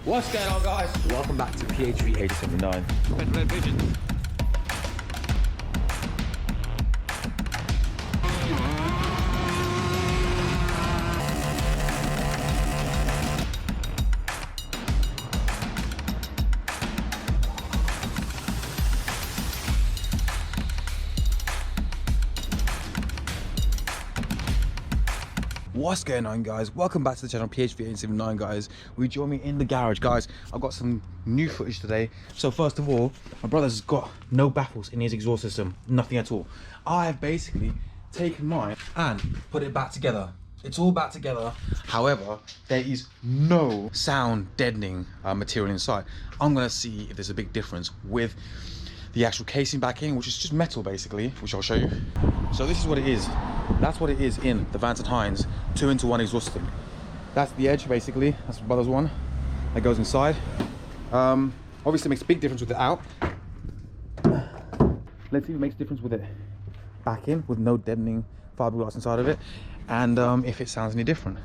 What's going on, guys? Welcome back to PHV 879. Red Vision. What's going on, guys? Welcome back to the channel PHV 879, guys. We join me in the garage, guys. I've got some new footage today. So first of all, my brother's got no baffles in his exhaust system, nothing at all. I've basically taken mine and put it back together. It's all back together. However, there is no sound deadening material inside. I'm gonna see if there's a big difference with the actual casing back in, which is just metal basically, which I'll show you. So this is what it is. That's what it is in the Vance & Hines 2-in-1 exhaust system. That's the edge basically. That's my brother's one that goes inside. Obviously it makes a big difference with it out. Let's see if it makes a difference with it back in, with no deadening fiberglass inside of it, and if it sounds any different.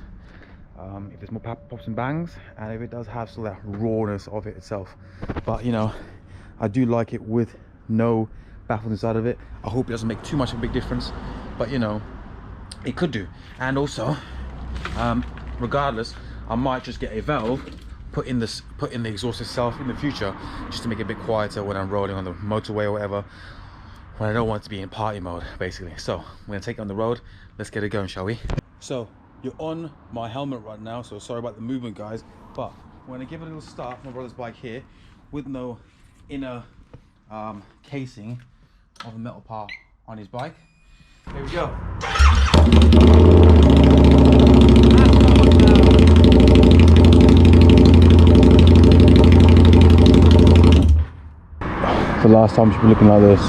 If there's more pops and bangs, and if it does have still that rawness of it itself. But you know, I do like it with no baffles inside of it. I hope it doesn't make too much of a big difference, but you know, it could do. And also, regardless, I might just get a valve put in the exhaust itself in the future, just to make it a bit quieter when I'm rolling on the motorway or whatever, when I don't want it to be in party mode basically. So I'm gonna take it on the road. Let's get it going, shall we? So you're on my helmet right now, so sorry about the movement, guys, but we're gonna give it a little start. My brother's bike here with no inner casing of a metal part on his bike. Here we go. The last time should be looking like this.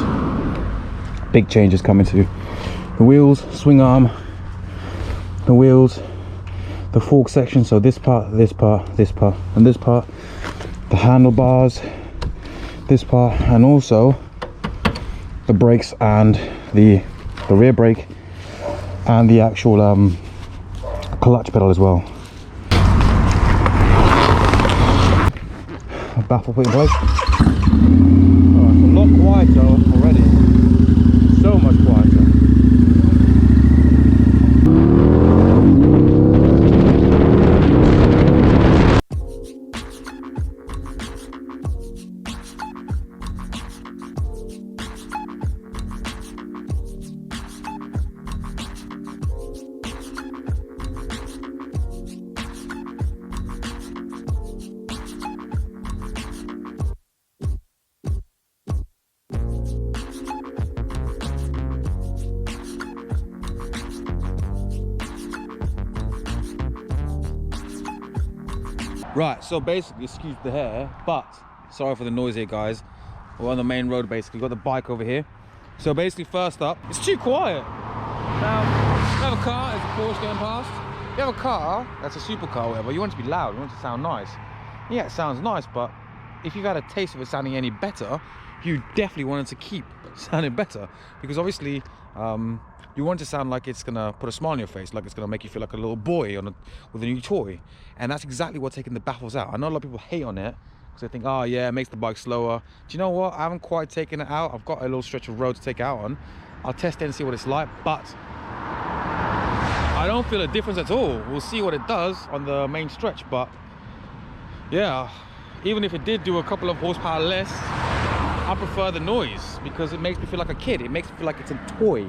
Big changes coming to the wheels, swing arm, the wheels, the fork section, so this part, this part, this part, and this part, the handlebars, this part, and also the brakes and the rear brake and the actual clutch pedal as well. A baffle put in place. Oh, it's a lot quieter already. So much quieter. Right, so basically, excuse the hair, but sorry for the noise here, guys. We're on the main road basically. We've got the bike over here. So basically, first up, it's too quiet. Now, you have a car, there's a Porsche going past. You have a car, that's a supercar or whatever, you want it to be loud, you want it to sound nice. Yeah, it sounds nice, but if you've had a taste of it sounding any better, you definitely want it to keep sounding better. Because obviously, you want it to sound like it's gonna put a smile on your face, like it's gonna make you feel like a little boy with a new toy. And that's exactly what taking the baffles out. I know a lot of people hate on it because they think, oh yeah, it makes the bike slower. Do you know what? I haven't quite taken it out. I've got a little stretch of road to take it out on. I'll test it and see what it's like, but I don't feel a difference at all. We'll see what it does on the main stretch, but yeah, even if it did do a couple of horsepower less, I prefer the noise because it makes me feel like a kid. It makes me feel like it's a toy.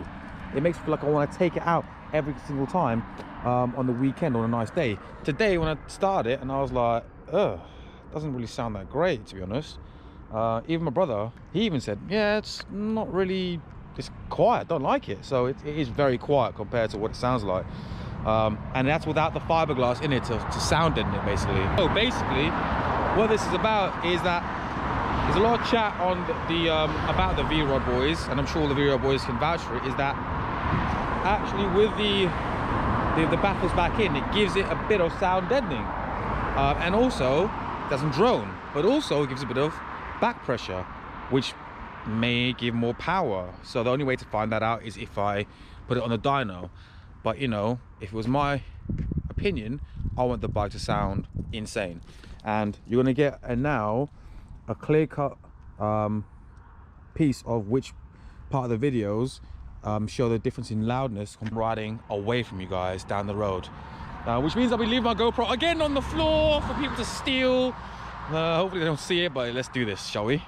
It makes me feel like I want to take it out every single time on the weekend on a nice day. Today when I started it, and I was like, ugh, doesn't really sound that great, to be honest. Even my brother, he even said, yeah, it's not really, it's quiet, don't like it. So it is very quiet compared to what it sounds like. And that's without the fiberglass in it to sound in it, basically. So basically, what this is about is that there's a lot of chat on about the VROD boys, and I'm sure the VROD boys can vouch for it, is that actually with the baffles back in, it gives it a bit of sound deadening, and also doesn't drone, but also it gives a bit of back pressure, which may give more power. So the only way to find that out is if I put it on a dyno. But you know, if it was my opinion, I want the bike to sound insane. and you're gonna get now a clear-cut piece of which part of the videos show the difference in loudness from riding away from you guys down the road, which means I'll be leaving my GoPro again on the floor for people to steal. Hopefully they don't see it, but let's do this, shall we?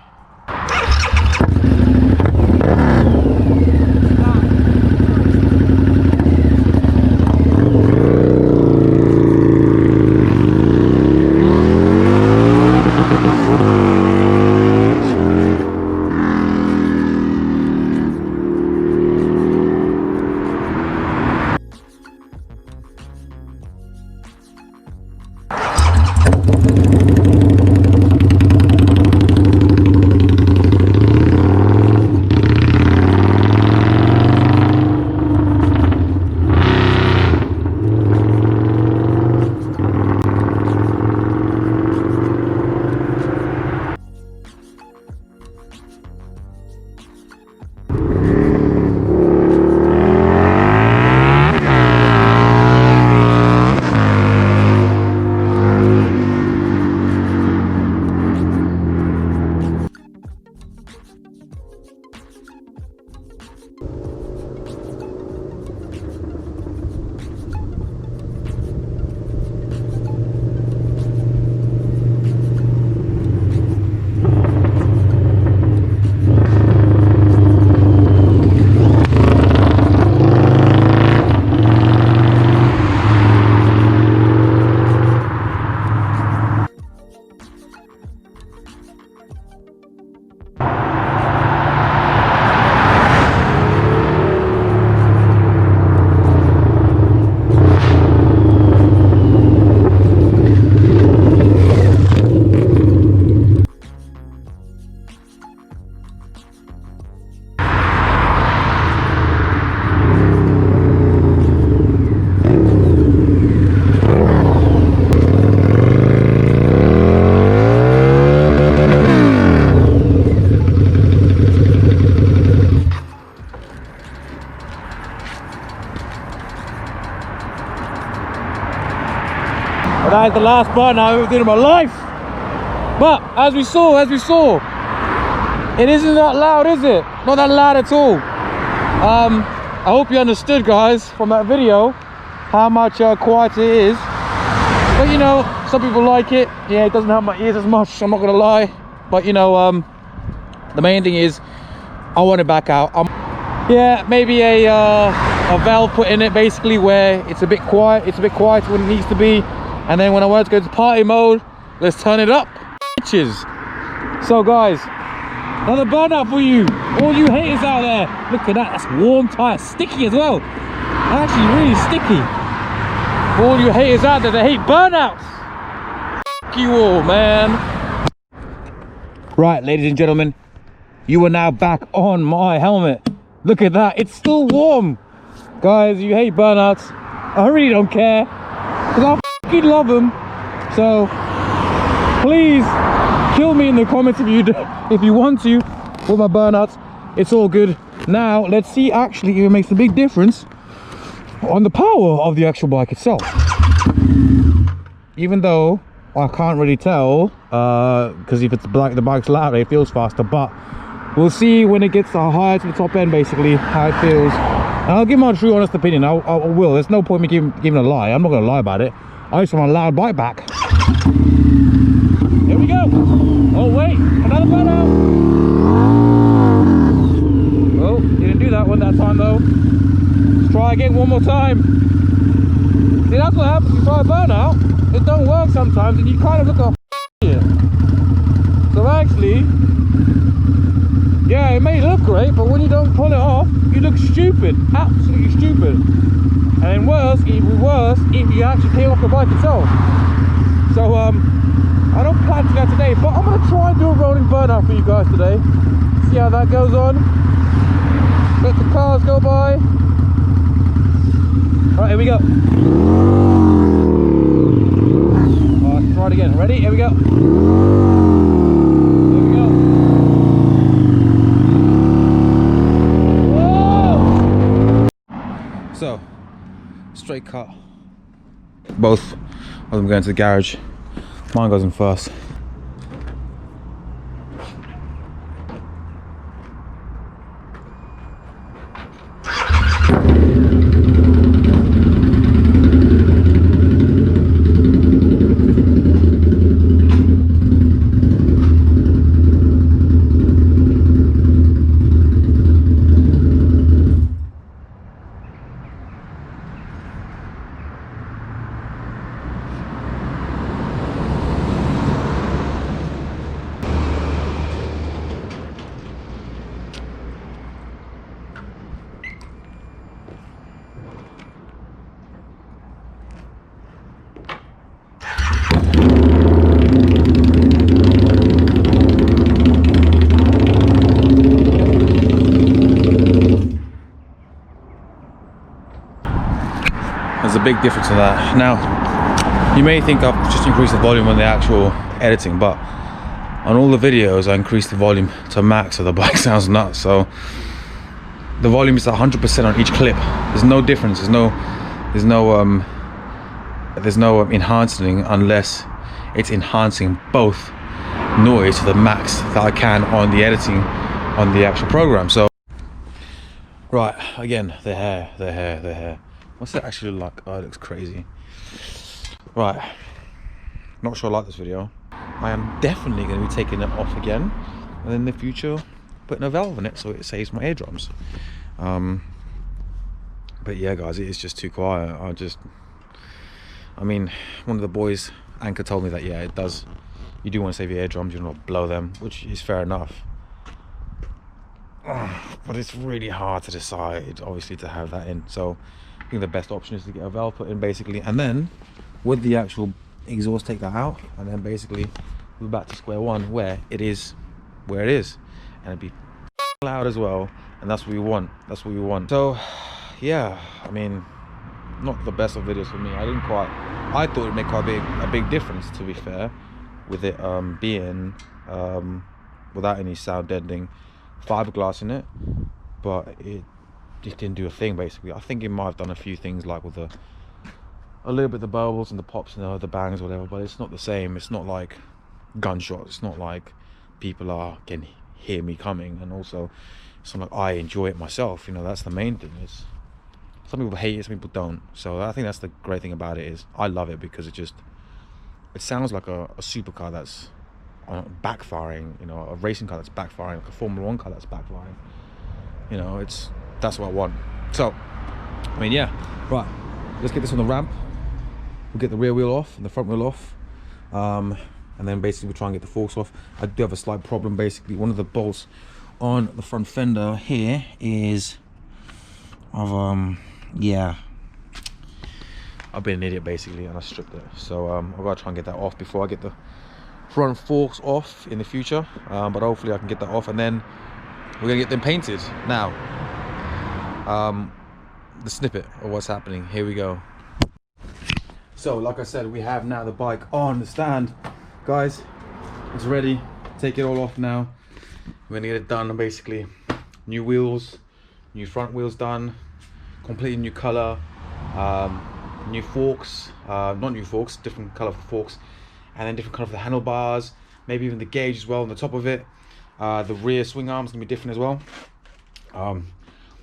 That is the last burnout I've ever did in my life. But as we saw, it isn't that loud, is it? Not that loud at all. I hope you understood, guys, from that video how much quieter it is. But you know, some people like it. Yeah, it doesn't help my ears as much, I'm not gonna lie. But you know, the main thing is I want it back out. Yeah, maybe a valve put in it, basically, where it's a bit quiet. It's a bit quieter when it needs to be. And then when I want to go to party mode, let's turn it up, bitches. So guys, another burnout for you, all you haters out there. Look at that, that's warm tire, sticky as well. Actually really sticky. For all you haters out there that hate burnouts, f you all, man. Right, ladies and gentlemen, you are now back on my helmet. Look at that, it's still warm. Guys, you hate burnouts, I really don't care, because I love them. So please kill me in the comments if you want to with my burnouts. It's all good. Now let's see actually if it makes a big difference on the power of the actual bike itself, even though I can't really tell because if it's black, the bike's louder, it feels faster. But we'll see when it gets higher to the top end, basically how it feels, and I'll give my true honest opinion. I will. There's no point me giving a lie. I'm not gonna lie about it. I just want a loud bike back. Here we go. Oh wait, another burnout. Oh, didn't do that one that time though. Let's try again one more time. See, that's what happens when you try a burnout. It don't work sometimes and you kind of look a idiot. So actually, yeah, it may look great, but when you don't pull it off, you look stupid. Absolutely stupid. And worse, even worse, if you actually came off the bike itself. So I don't plan to go today, but I'm gonna try and do a rolling burnout for you guys today. See how that goes on. Let the cars go by. Alright, here we go. Let's try it again. Ready? Here we go. Here we go. Whoa! So, straight cut. Both of them going to the garage. Mine goes in first. There's a big difference in that. Now, you may think I've just increased the volume on the actual editing, but on all the videos I increased the volume to max, so the bike sounds nuts. So the volume is 100% on each clip. There's no difference. There's no enhancing unless it's enhancing both noise to the max that I can on the editing on the actual program. So right, again, the hair. What's that actually look like? Oh, it looks crazy. Right, not sure I like this video. I am definitely going to be taking it off again, and in the future putting a valve in it so it saves my eardrums. But yeah, guys, it is just too quiet. I mean, one of the boys, Anchor, told me that yeah, it does. You do want to save your eardrums, you don't want to blow them, which is fair enough. But it's really hard to decide, obviously, to have that in. So I think the best option is to get a valve put in, basically, and then with the actual exhaust, take that out, and then basically we're back to square one where it is where it is, and it'd be loud as well, and that's what we want. So yeah, I mean, not the best of videos for me. I thought it'd make quite a big difference, to be fair, with it being without any sound deadening fiberglass in it, but it just didn't do a thing, basically. I think it might have done a few things, like with a little bit of the bubbles and the pops and the bangs or whatever, but it's not the same. It's not like gunshots. It's not like people can hear me coming, and also it's not like I enjoy it myself. You know, that's the main thing. Is some people hate it, some people don't. So I think that's the great thing about it, is I love it because it sounds like a supercar that's backfiring, you know, a racing car that's backfiring, like a Formula 1 car that's backfiring. You know, that's what I want. So I mean, yeah, right, let's get this on the ramp. We'll get the rear wheel off and the front wheel off, and then basically we'll try and get the forks off. I do have a slight problem. Basically, one of the bolts on the front fender here is yeah, I've been an idiot, basically, and I stripped it. So I've got to try and get that off before I get the front forks off in the future, but hopefully I can get that off, and then we're gonna get them painted. Now the snippet of what's happening, here we go. So like I said, we have now the bike on the stand, guys. It's ready. Take it all off now. We're gonna get it done. Basically, new wheels, new front wheels done, completely new color, new forks, not new forks, different color for forks, and then different color for the handlebars, maybe even the gauge as well on the top of it. The rear swing arm's gonna be different as well.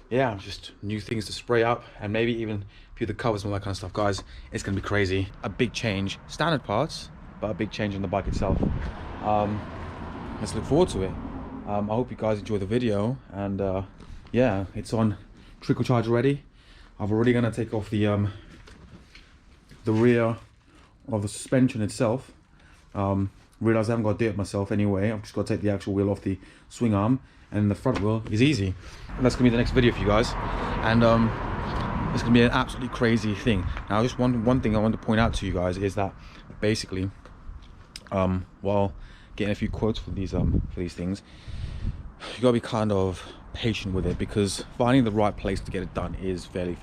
Yeah, just new things to spray up, and maybe even a few of the covers and all that kind of stuff, guys. It's gonna be crazy. A big change, standard parts, but a big change on the bike itself. Let's look forward to it. I hope you guys enjoy the video, and yeah, it's on trickle charge already. I've already gonna take off the rear of the suspension itself. Realize I haven't got to do it myself anyway. I've just got to take the actual wheel off the swing arm, and the front wheel is easy. And that's gonna be the next video for you guys, and it's gonna be an absolutely crazy thing. Now, just one thing I want to point out to you guys is that basically, while getting a few quotes for these things, you gotta be kind of patient with it, because finding the right place to get it done is fairly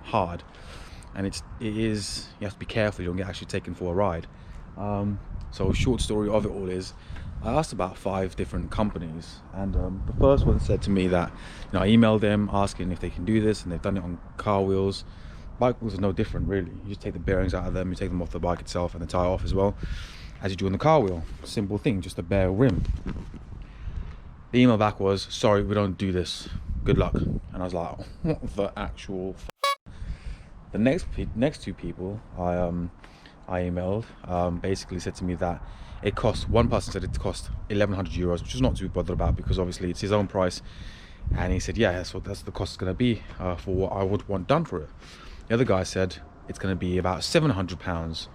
hard, and it is, you have to be careful you don't get actually taken for a ride. So short story of it all is, I asked about 5 different companies, and the first one said to me that, you know, I emailed them asking if they can do this, and they've done it on car wheels. Bike wheels are no different, really. You just take the bearings out of them, you take them off the bike itself, and the tire off as well. as you do on the car wheel. Simple thing, just a bare rim. The email back was, sorry, we don't do this. Good luck. And I was like, what the actual The next two people I emailed basically said to me that it cost, one person said it cost 1,100 euros, which is not too bothered about because obviously it's his own price. And he said, yeah, that's the cost is going to be for what I would want done for it. The other guy said it's going to be about 700 pounds.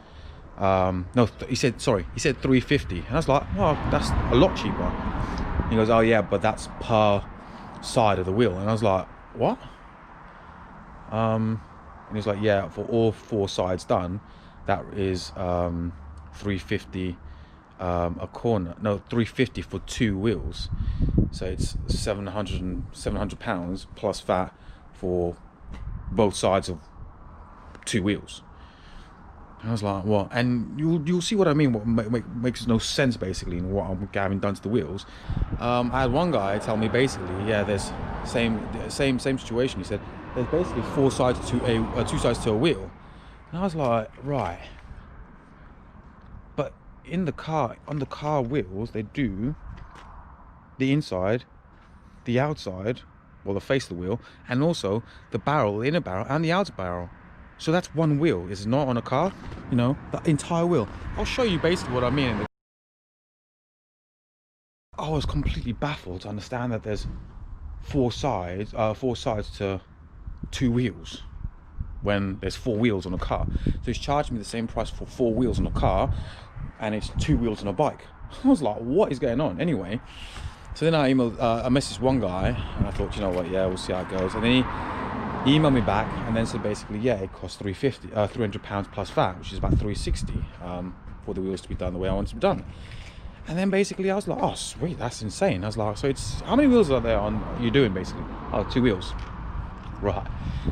No, he said 350. And I was like, oh, that's a lot cheaper. He goes, oh yeah, but that's per side of the wheel. And I was like, what? And he was like, yeah, for all 4 sides done, that is 350 a corner. No, 350 for 2 wheels. So it's 700 pounds plus VAT for both sides of 2 wheels. And I was like, what? And you'll see what I mean. What makes no sense basically in what I'm having done to the wheels. I had one guy tell me basically, yeah, there's same situation. He said there's basically 4 sides to 2 sides to a wheel. And I was like, right. But in the car, on the car wheels, they do the inside, the outside, well, the face of the wheel, and also the barrel, the inner barrel, and the outer barrel. So that's one wheel. It's not on a car, you know, the entire wheel. I'll show you basically what I mean. I was completely baffled to understand that there's 4 sides to 2 wheels when there's 4 wheels on a car. So he's charging me the same price for 4 wheels on a car, and it's 2 wheels on a bike. I was like, what is going on? Anyway, so then I messaged one guy, and I thought, you know what, yeah, we'll see how it goes. And then he emailed me back and then said basically, yeah, it costs 300 pounds plus VAT, which is about 360 for the wheels to be done the way I want to be done. And then basically I was like, oh sweet, that's insane. I was like, so it's, how many wheels are there on you doing basically? Oh, 2 wheels. Right.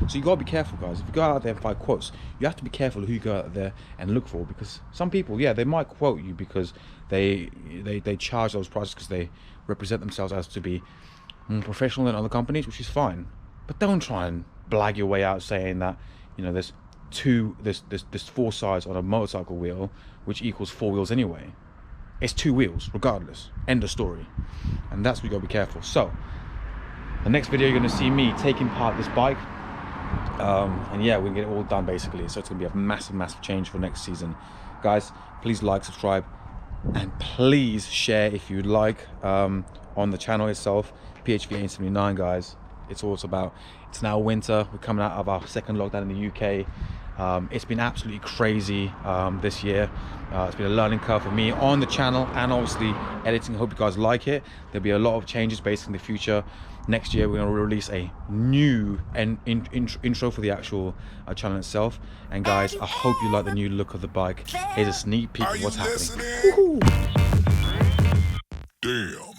So you gotta be careful, guys. If you go out there and find quotes, you have to be careful who you go out there and look for, because some people, yeah, they might quote you because they charge those prices because they represent themselves as to be more professional than other companies, which is fine. But don't try and blag your way out saying that, you know, there's 4 sides on a motorcycle wheel, which equals 4 wheels anyway. It's 2 wheels regardless. End of story. And that's what you gotta be careful. So the next video you're gonna see me taking apart this bike, and yeah, we can get it all done basically. So it's gonna be a massive change for next season. Guys, please like, subscribe, and please share if you'd like on the channel itself. PHV879, guys. It's all about. It's now winter. We're coming out of our 2nd lockdown in the UK. It's been absolutely crazy this year. It's been a learning curve for me on the channel and obviously editing. I hope you guys like it. There'll be a lot of changes basically in the future. Next year we're going to release a new intro for the actual channel itself. And guys, I hope you like the new look of the bike. Here's a sneak peek of what's happening. Damn.